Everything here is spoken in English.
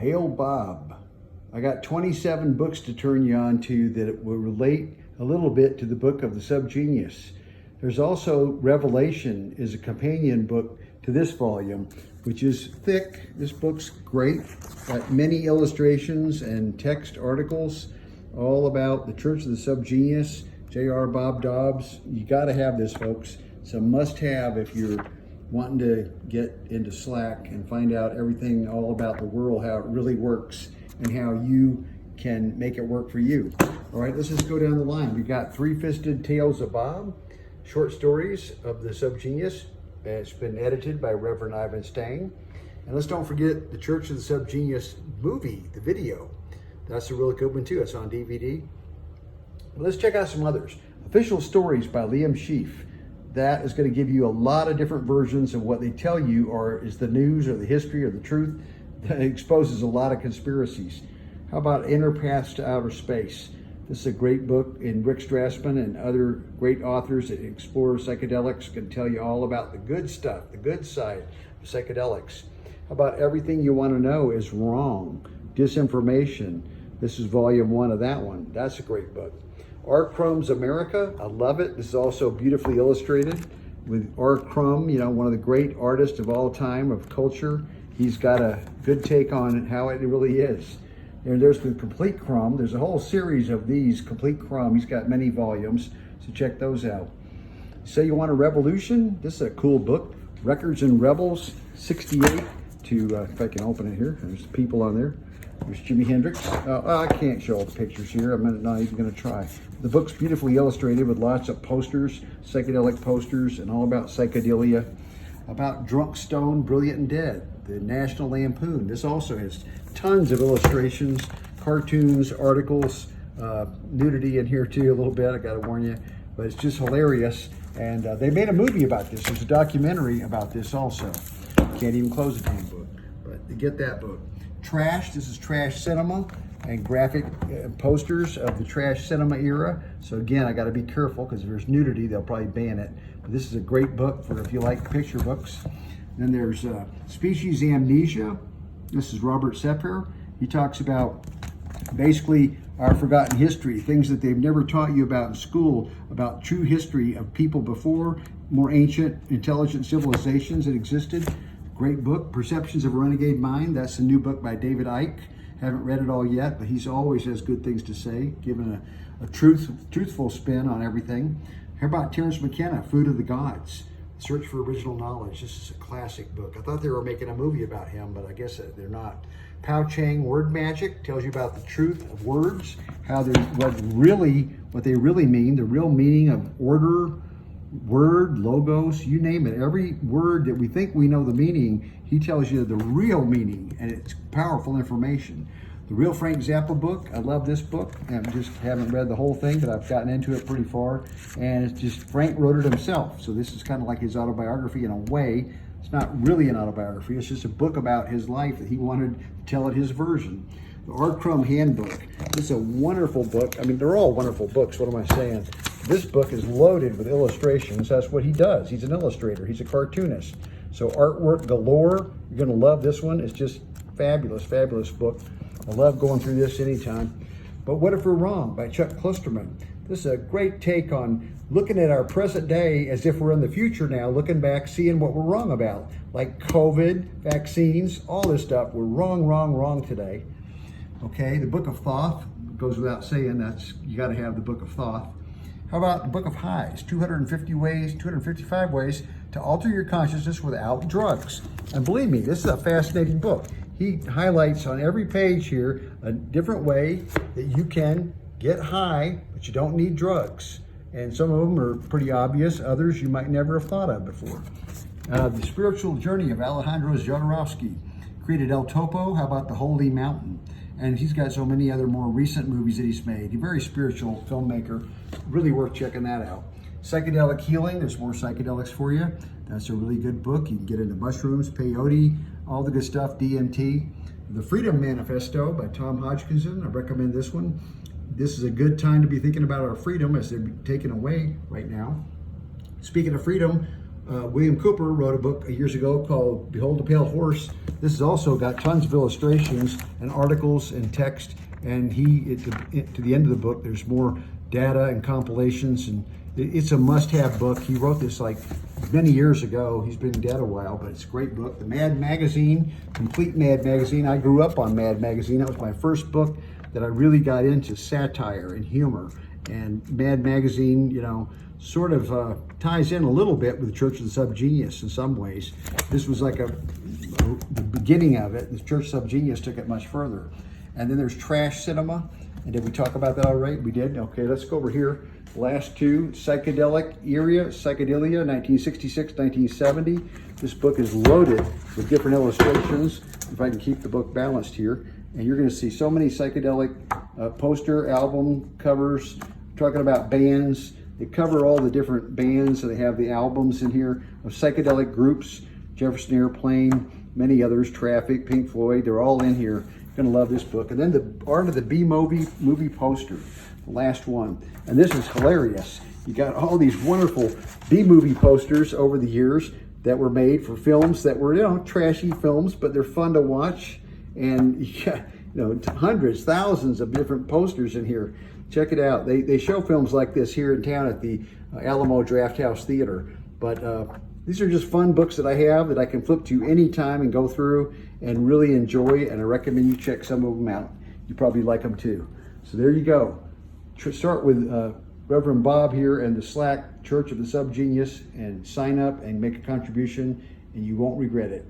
Hail Bob. I got 27 books to turn you on to that will relate a little bit to the book of the Subgenius. There's also Revelation is a companion book to this volume, which is thick. This book's great. Got many illustrations and text articles all about the Church of the Subgenius, J.R. Bob Dobbs. You got to have this, folks. It's a must-have if you're wanting to get into Slack and find out everything all about the world, how it really works, and how you can make it work for you. All right, let's just go down the line. We got Three-Fisted Tales of Bob, short stories of the Subgenius. It's been edited by Reverend Ivan Stang. And let's don't forget the Church of the Subgenius movie, the video. That's a really good one too. It's on DVD. Let's check out some others. Official Stories by Liam Sheaf. That is going to give you a lot of different versions of what they tell you is the news or the history or the truth. That exposes a lot of conspiracies. How about Inner Paths to Outer Space? This is a great book in Rick Strassman and other great authors that explore psychedelics, can tell you all about the good stuff, the good side of psychedelics. How about Everything You Want to Know is Wrong? Disinformation. This is volume 1 of that one. That's a great book. R. Crumb's America, I love it. This is also beautifully illustrated with R. Crumb, one of the great artists of all time of culture. He's got a good take on how it really is. And there's the Complete Crumb. There's a whole series of these, Complete Crumb. He's got many volumes, so check those out. Say You Want a Revolution? This is a cool book. Records and Rebels, 68 to, if I can open it here, there's people on there. There's Jimi Hendrix. I can't show all the pictures here. I'm not even going to try. The book's beautifully illustrated with lots of posters, psychedelic posters, and all about psychedelia. About Drunk, Stoned, Brilliant, and Dead, the National Lampoon. This also has tons of illustrations, cartoons, articles, nudity in here too a little bit, I got to warn you. But it's just hilarious. And they made a movie about this. There's a documentary about this also. Can't even close the damn book, but get that book. Trash, this is Trash Cinema and graphic posters of the Trash Cinema era. So again, I got to be careful because if there's nudity, they'll probably ban it. But this is a great book for if you like picture books. Then there's Species Amnesia. This is Robert Sepper. He talks about basically our forgotten history, things that they've never taught you about in school, about true history of people before, more ancient, intelligent civilizations that existed. Great book, Perceptions of a Renegade Mind. That's a new book by David Icke. Haven't read it all yet, but he's always has good things to say, giving a truthful spin on everything. How about Terence McKenna, Food of the Gods, Search for Original Knowledge. This is a classic book. I thought they were making a movie about him, but I guess they're not. Pao Chang, Word Magic, tells you about the truth of words, how they're what they really mean, the real meaning of order, word, logos, you name it. Every word that we think we know the meaning, he tells you the real meaning, and it's powerful information. The Real Frank Zappa book, I love this book. I just haven't read the whole thing, but I've gotten into it pretty far. And it's just, Frank wrote it himself. So this is kind of like his autobiography in a way. It's not really an autobiography. It's just a book about his life that he wanted to tell it his version. The R. Crumb Handbook. This is a wonderful book. I mean, they're all wonderful books. What am I saying? This book is loaded with illustrations. That's what he does. He's an illustrator. He's a cartoonist. So artwork galore. You're going to love this one. It's just fabulous, fabulous book. I love going through this anytime. But What If We're Wrong by Chuck Klosterman. This is a great take on looking at our present day as if we're in the future now, looking back, seeing what we're wrong about, like COVID, vaccines, all this stuff. We're wrong today. Okay, the Book of Thoth goes without saying. You got to have the Book of Thoth. How about the Book of Highs? 255 ways to alter your consciousness without drugs. And believe me, this is a fascinating book. He highlights on every page here a different way that you can get high, but you don't need drugs. And some of them are pretty obvious. Others you might never have thought of before. The Spiritual Journey of Alejandro Jodorowsky. Created El Topo. How about The Holy Mountain? And he's got so many other more recent movies that he's made. He's a very spiritual filmmaker. Really worth checking that out. Psychedelic Healing. There's more psychedelics for you. That's a really good book. You can get into mushrooms, peyote, all the good stuff, DMT. The Freedom Manifesto by Tom Hodgkinson. I recommend this one. This is a good time to be thinking about our freedom as they're taken away right now. Speaking of freedom, William Cooper wrote a book years ago called Behold the Pale Horse. This has also got tons of illustrations and articles and text, and to the end of the book, there's more data and compilations, and it's a must-have book. He wrote this like many years ago. He's been dead a while, but it's a great book. The Mad Magazine, complete Mad Magazine. I grew up on Mad Magazine. That was my first book that I really got into satire and humor. And Mad Magazine, you know, sort of ties in a little bit with the Church of the Subgenius in some ways. This was like the beginning of it. The Church of the Subgenius took it much further. And then there's Trash Cinema. And did we talk about that already? We did? Okay, let's go over here. Last two, Psychedelia, 1966, 1970. This book is loaded with different illustrations, if I can keep the book balanced here. And you're gonna see so many psychedelic poster, album covers, talking about bands. They cover all the different bands, so they have the albums in here of psychedelic groups, Jefferson Airplane, many others, Traffic, Pink Floyd, they're all in here. You're gonna love this book. And then the Art of the B-movie poster, the last one. And this is hilarious. You got all these wonderful B-movie posters over the years that were made for films that were, you know, trashy films, but they're fun to watch. And you got, you know, hundreds, thousands of different posters in here. Check it out. They show films like this here in town at the Alamo Drafthouse Theater. But these are just fun books that I have that I can flip to anytime and go through and really enjoy, and I recommend you check some of them out. You probably like them too. So there you go. Start with Reverend Bob here and the Slack Church of the Subgenius, and sign up and make a contribution, and you won't regret it.